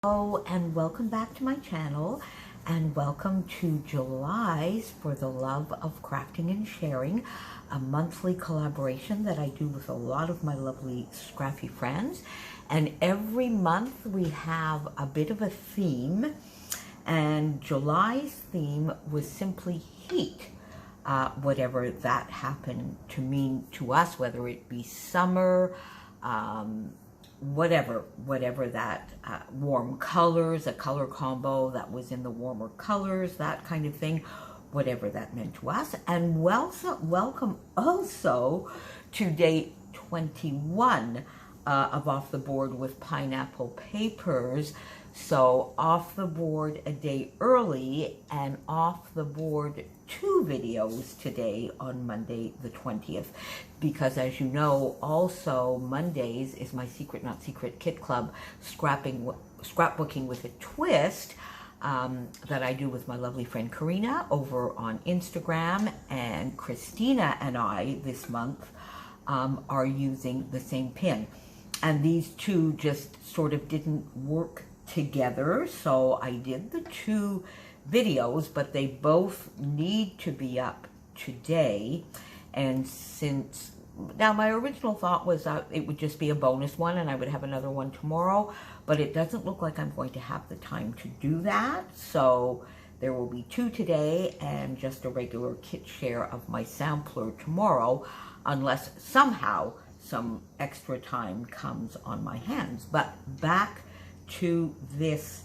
Hello and welcome back to my channel, and welcome to July's For the Love of Crafting and Sharing, a monthly collaboration that I do with a lot of my lovely scrappy friends. And every month we have a bit of a theme, and July's theme was simply heat. Whatever that happened to mean to us, whether it be summer, whatever that, warm colors, a color combo that was in the warmer colors, that kind of thing, whatever that meant to us. And welcome also to day 21 of Off the Board with Pineapple Papers. So off the board a day early and off the board 2 videos today on Monday the 20th, because as you know, also Mondays is my Secret Not Secret Kit Club scrapbooking with a twist that I do with my lovely friend Karina over on Instagram, and Christina and I this month are using the same pin, and these two just sort of didn't work together, so I did the 2 videos, but they both need to be up today. And since now my original thought was it would just be a bonus one and I would have another one tomorrow, but it doesn't look like I'm going to have the time to do that, so there will be 2 today and just a regular kit share of my sampler tomorrow, unless somehow some extra time comes on my hands. But back to this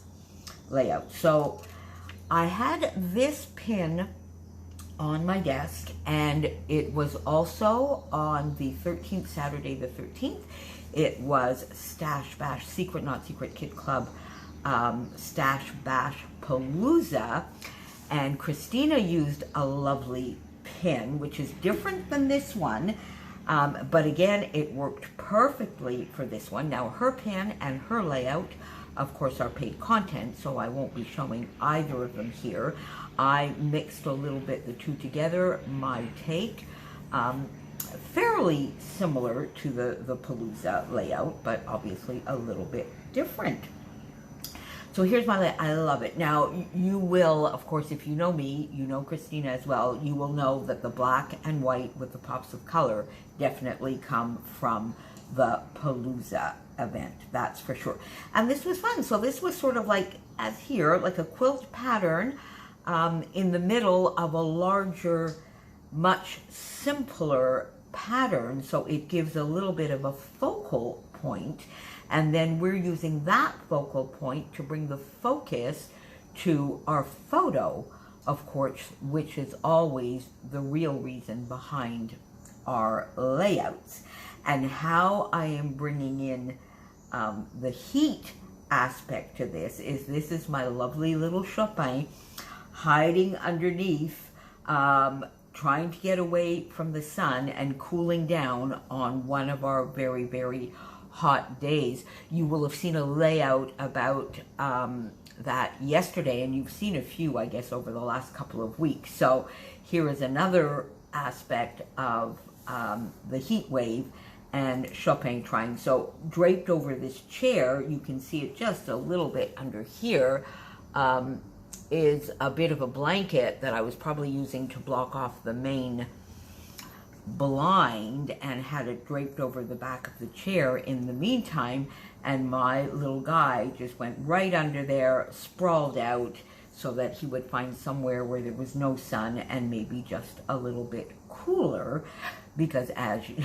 layout. So I had this pin on my desk, and it was also on the 13th, Saturday the 13th. It was Stash Bash, Secret Not Secret Kit Club, Stash Bash Palooza, and Christina used a lovely pin, which is different than this one. But again, it worked perfectly for this one. Now, her pin and her layout, of course, are paid content, so I won't be showing either of them here. I mixed a little bit the 2 together, my take. Fairly similar to the Palooza layout, but obviously a little bit different. So here's my layout. I love it. Now, you will, of course, if you know me, you know Christina as well, you will know that the black and white with the pops of color definitely come from the Palooza event, that's for sure. And this was fun. So this was sort of like, as here, like a quilt pattern in the middle of a larger, much simpler pattern. So it gives a little bit of a focal point. And then we're using that focal point to bring the focus to our photo, of course, which is always the real reason behind our layouts. And how I am bringing in the heat aspect to this is my lovely little Chopin hiding underneath, trying to get away from the sun and cooling down on one of our very, very hot days. You will have seen a layout about that yesterday, and you've seen a few, I guess, over the last couple of weeks. So here is another aspect of the heat wave and Chopin trying. So draped over this chair, you can see it just a little bit under here, is a bit of a blanket that I was probably using to block off the main blind, and had it draped over the back of the chair in the meantime, and my little guy just went right under there, sprawled out, so that he would find somewhere where there was no sun and maybe just a little bit cooler, because as you,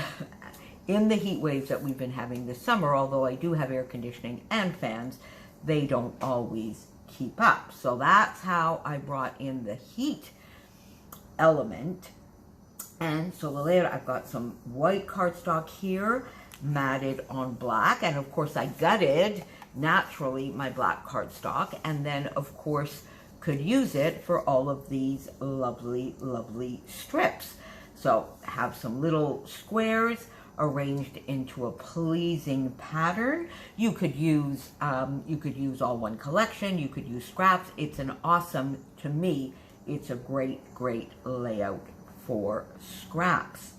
in the heat waves that we've been having this summer, although I do have air conditioning and fans, they don't always keep up. So that's how I brought in the heat element. And so the layout, I've got some white cardstock here, matted on black, and of course I gutted, naturally, my black cardstock, and then of course could use it for all of these lovely, lovely strips. So have some little squares arranged into a pleasing pattern. You could use all one collection, you could use scraps. It's an awesome, to me, it's a great, great layout for scraps.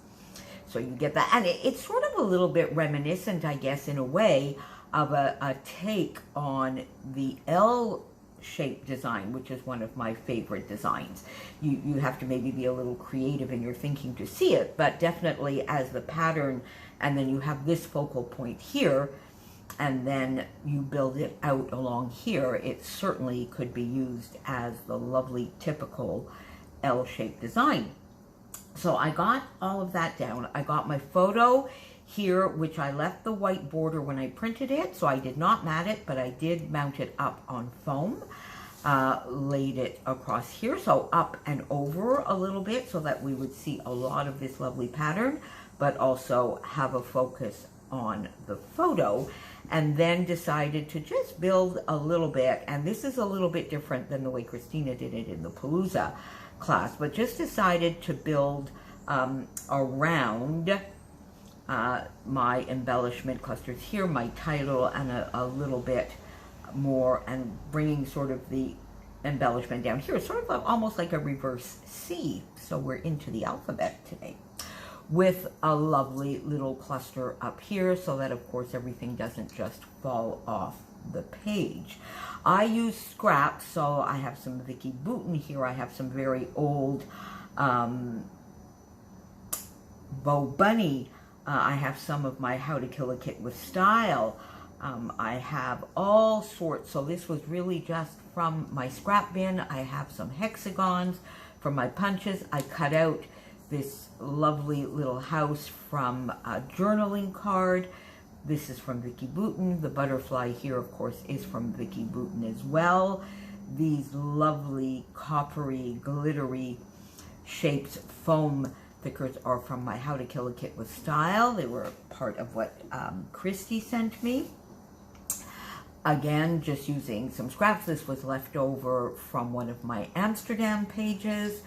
So you get that, and it's sort of a little bit reminiscent, I guess, in a way, of a take on the L-shaped design, which is one of my favorite designs. You have to maybe be a little creative in your thinking to see it, but definitely as the pattern, and then you have this focal point here, and then you build it out along here, it certainly could be used as the lovely typical L-shaped design. So I got all of that down. I got my photo here, which I left the white border when I printed it, so I did not mat it, but I did mount it up on foam, laid it across here, so up and over a little bit so that we would see a lot of this lovely pattern, but also have a focus on the photo, and then decided to just build a little bit, and this is a little bit different than the way Christina did it in the Palooza class, but just decided to build around my embellishment clusters here, my title, and a little bit more, and bringing sort of the embellishment down here, sort of almost like a reverse C. So we're into the alphabet today, with a lovely little cluster up here, so that of course everything doesn't just fall off the page. I use scraps, so I have some Becky Messer-Bitting here. I have some very old Bo Bunny. I have some of my How to Kill a Kit with Style. I have all sorts. So this was really just from my scrap bin. I have some hexagons from my punches. I cut out this lovely little house from a journaling card. This is from Becky Messer-Bitting. The butterfly here, of course, is from Becky Messer-Bitting as well. These lovely coppery, glittery shapes, foam thickers, are from my How to Kill a Kit with Style. They were part of what Christy sent me. Again, just using some scraps. This was left over from one of my Amsterdam pages.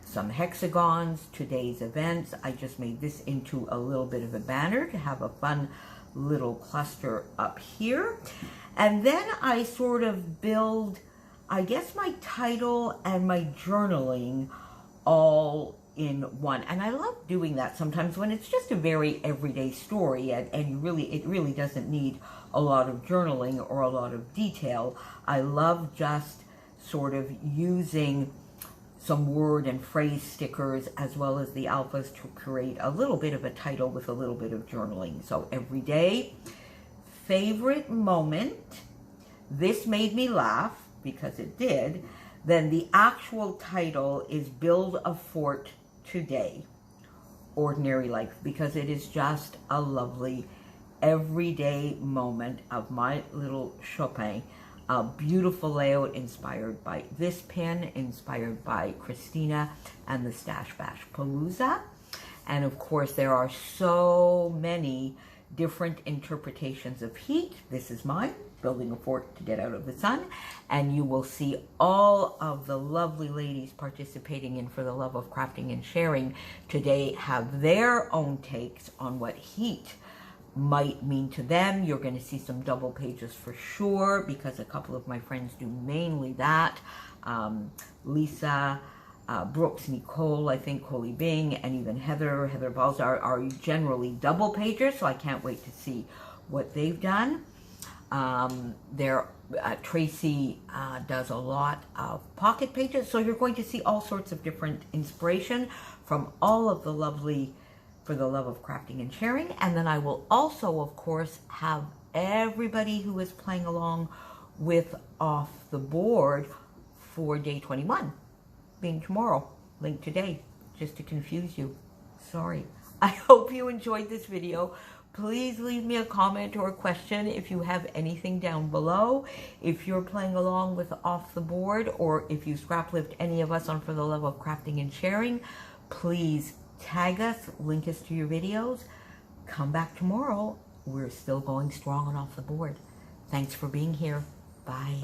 Some hexagons, today's events. I just made this into a little bit of a banner to have a fun little cluster up here. And then I sort of build, I guess, my title and my journaling all in one. And I love doing that sometimes when it's just a very everyday story, and it really doesn't need a lot of journaling or a lot of detail. I love just sort of using some word and phrase stickers as well as the alphas to create a little bit of a title with a little bit of journaling. So every day, favorite moment, this made me laugh because it did. Then the actual title is Build a Fort Today, Ordinary Life, because it is just a lovely everyday moment of my little Chopin. A beautiful layout inspired by this pin, inspired by Christina and the Stash Bash Palooza. And of course, there are so many different interpretations of heat. This is mine, building a fort to get out of the sun. And you will see all of the lovely ladies participating in For the Love of Crafting and Sharing today have their own takes on what heat might mean to them. You're going to see some double pages for sure, because a couple of my friends do mainly that. Lisa, Brooks, Nicole, I think, Coley Bing, and even Heather Balls are generally double pages, so I can't wait to see what they've done. Tracy does a lot of pocket pages, so you're going to see all sorts of different inspiration from all of the lovely For the Love of Crafting and Sharing. And then I will also, of course, have everybody who is playing along with Off the Board for day 21, being tomorrow, link today, just to confuse you. Sorry. I hope you enjoyed this video. Please leave me a comment or a question if you have anything down below. If you're playing along with Off the Board, or if you scrap lift any of us on For the Love of Crafting and Sharing, please tag us, link us to your videos. Come back tomorrow. We're still going strong and Off the Board. Thanks for being here. Bye.